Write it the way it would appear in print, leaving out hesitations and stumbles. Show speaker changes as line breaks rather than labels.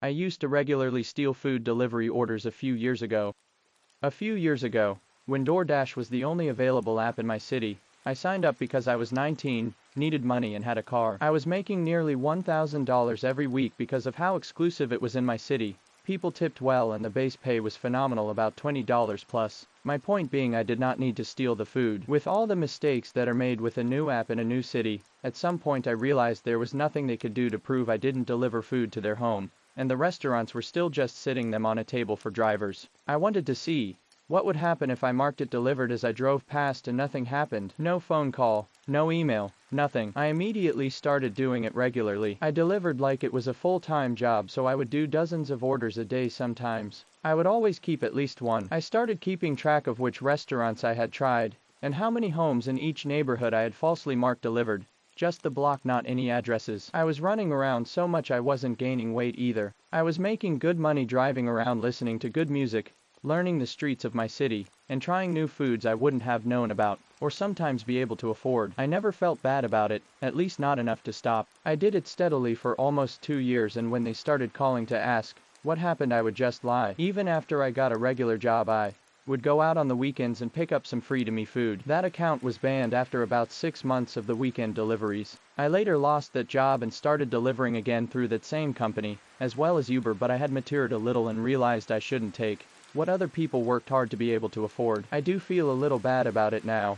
I used to regularly steal food delivery orders a few years ago. When DoorDash was the only available app in my city, I signed up because I was 19, needed money and had a car. I was making nearly $1,000 every week because of how exclusive it was in my city. People tipped well and the base pay was phenomenal, about $20 plus. My point being, I did not need to steal the food. With all the mistakes that are made with a new app in a new city, at some point I realized there was nothing they could do to prove I didn't deliver food to their home, and the restaurants were still just sitting them on a table for drivers. I wanted to see what would happen if I marked it delivered as I drove past and nothing happened. No phone call, no email, nothing. I immediately started doing it regularly. I delivered like it was a full-time job, so I would do dozens of orders a day sometimes. I would always keep at least one. I started keeping track of which restaurants I had tried, and how many homes in each neighborhood I had falsely marked delivered. Just the block, not any addresses. I was running around so much I wasn't gaining weight either. I was making good money driving around listening to good music, learning the streets of my city, and trying new foods I wouldn't have known about, or sometimes be able to afford. I never felt bad about it, at least not enough to stop. I did it steadily for almost 2 years, and when they started calling to ask what happened, I would just lie. Even after I got a regular job, I would go out on the weekends and pick up some free to me food. That account was banned after about 6 months of the weekend deliveries. I later lost that job and started delivering again through that same company, as well as Uber, but I had matured a little and realized I shouldn't take what other people worked hard to be able to afford. I do feel a little bad about it now,